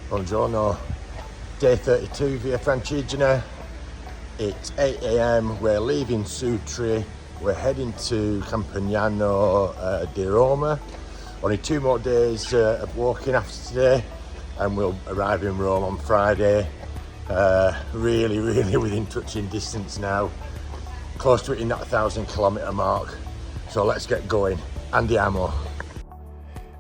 Buongiorno. Day 32 via Francigena. It's 8 a.m. We're leaving Sutri. We're heading to Campagnano di Roma. Only 2 more days of walking after today, and we'll arrive in Rome on Friday. Really within touching distance now. Close to hitting that 1,000-kilometre mark. So let's get going. Andiamo.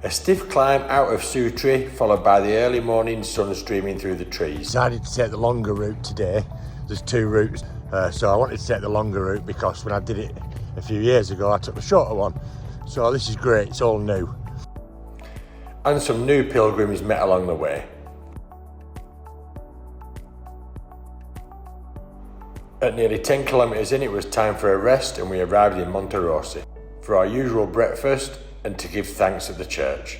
A stiff climb out of Sutri, followed by the early morning sun streaming through the trees. Decided to take the longer route today. There's 2 routes, so I wanted to take the longer route because when I did it a few years ago, I took the shorter one. So this is great, it's all new. And some new pilgrims met along the way. At nearly 10 kilometres in, it was time for a rest, and we arrived in Monterossi for our usual breakfast and to give thanks at the church.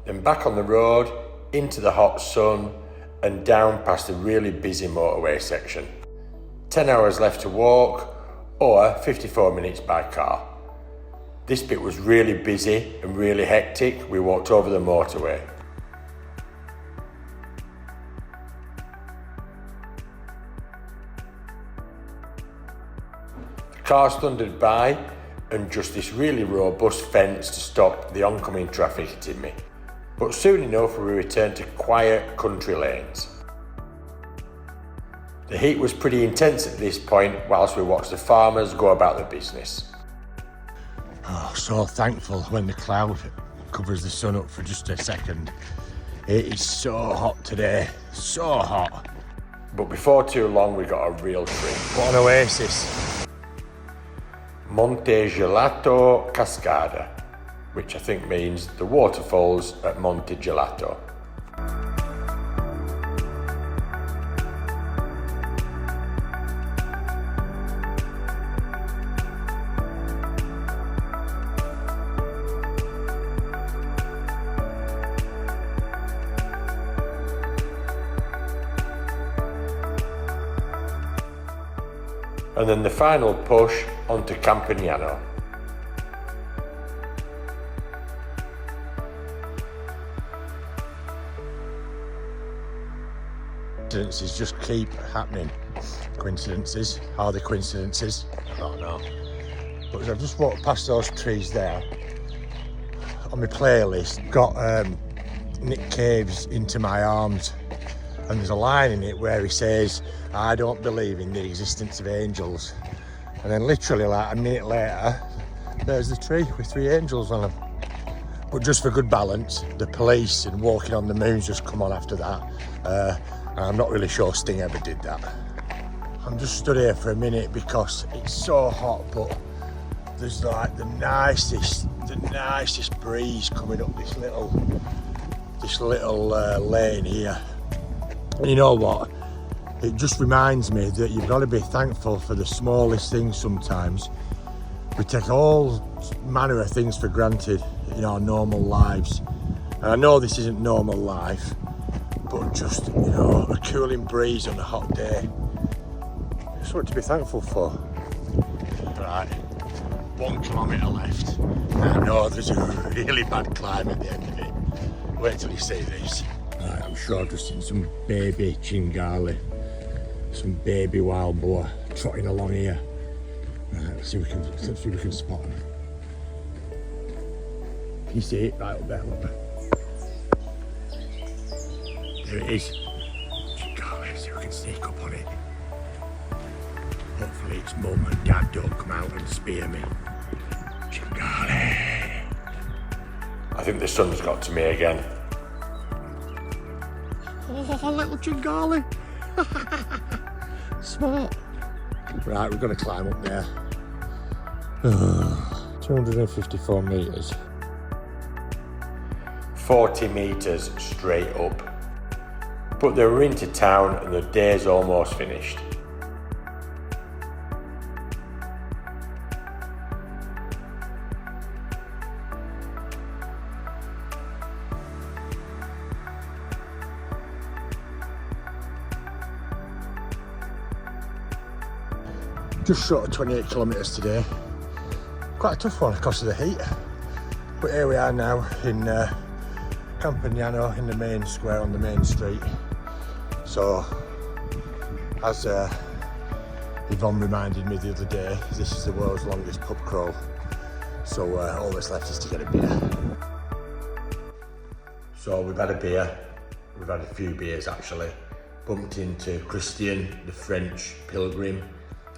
Then back on the road, into the hot sun, and down past the really busy motorway section. 10 hours left to walk, or 54 minutes by car. This bit was really busy and really hectic. We walked over the motorway. Cars thundered by, and just this really robust fence to stop the oncoming traffic hitting me. But soon enough we returned to quiet country lanes. The heat was pretty intense at this point whilst we watched the farmers go about their business. Oh, so thankful when the cloud covers the sun up for just a second. It is so hot today, so hot. But before too long we got a real treat. What an oasis. Monte Gelato Cascada, which I think means the waterfalls at Monte Gelato. And then the final push onto Campagnano. Coincidences just keep happening. Coincidences. Are they coincidences? I don't know. But as I've just walked past those trees there, on my playlist, got Nick Cave's Into My Arms. And there's a line in it where he says, I don't believe in the existence of angels. And then literally like a minute later, there's the tree with 3 angels on them. But just for good balance, the police and Walking on the Moon's just come on after that. And I'm not really sure Sting ever did that. I'm just stood here for a minute because it's so hot, but there's like the nicest breeze coming up this little lane here. And you know what? It just reminds me that you've got to be thankful for the smallest things sometimes. We take all manner of things for granted in our normal lives. And I know this isn't normal life, but just, you know, a cooling breeze on a hot day. It's something to be thankful for. Right, 1 kilometre left. I know there's a really bad climb at the end of it. Wait till you see this. Right, I'm sure I've just seen some baby chingali, some baby wild boar trotting along here. Right, let's see if we can spot them. Can you see it? Right up there, look. There it is. Chingali, see if we can sneak up on it. Hopefully its mum and dad don't come out and spear me. Chingali. I think the sun's got to me again. Oh, little Chingali. Smart. Right, we've got to climb up there. 254 metres. 40 metres straight up. But they were into town and the day's almost finished. Just short of 28 kilometres today. Quite a tough one because of the heat. But here we are now in Campagnano in the main square on the main street. So, as Yvonne reminded me the other day, this is the world's longest pub crawl. So all that's left is to get a beer. So we've had a beer, we've had a few beers actually. Bumped into Christian, the French pilgrim.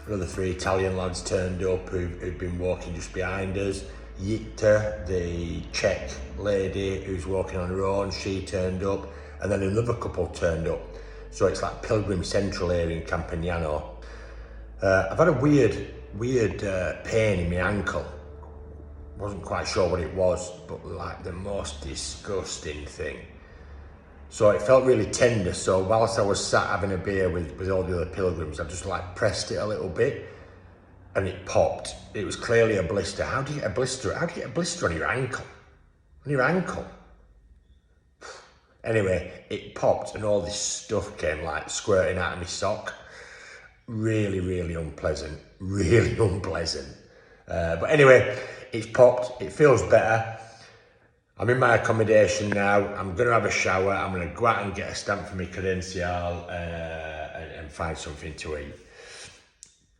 Another 3 Italian lads turned up who'd been walking just behind us. Yitta, the Czech lady who's walking on her own, she turned up. And then another couple turned up. So it's like Pilgrim Central area in Campagnano. I've had a weird pain in my ankle. Wasn't quite sure what it was, but like the most disgusting thing. So it felt really tender, so whilst I was sat having a beer with all the other pilgrims, I just like pressed it a little bit and it popped. It was clearly a blister. How do you get a blister? How do you get a blister on your ankle? On your ankle? Anyway, it popped and all this stuff came like squirting out of my sock. Really, really unpleasant. Really unpleasant. But anyway, it's popped. It feels better. I'm in my accommodation now. I'm going to have a shower. I'm going to go out and get a stamp for my credencial and find something to eat.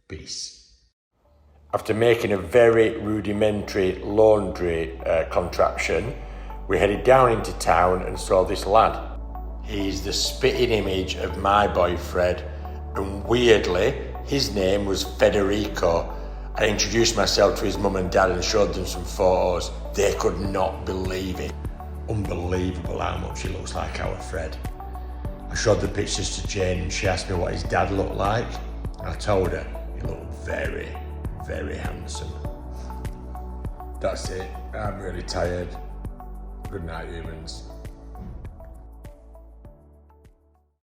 Peace. After making a very rudimentary laundry contraption, we headed down into town and saw this lad. He's the spitting image of my boyfriend, and weirdly, his name was Federico. I introduced myself to his mum and dad and showed them some photos. They could not believe it. Unbelievable how much he looks like our Fred. I showed the pictures to Jane and she asked me what his dad looked like. I told her he looked very, very handsome. That's it. I'm really tired. Good night, humans.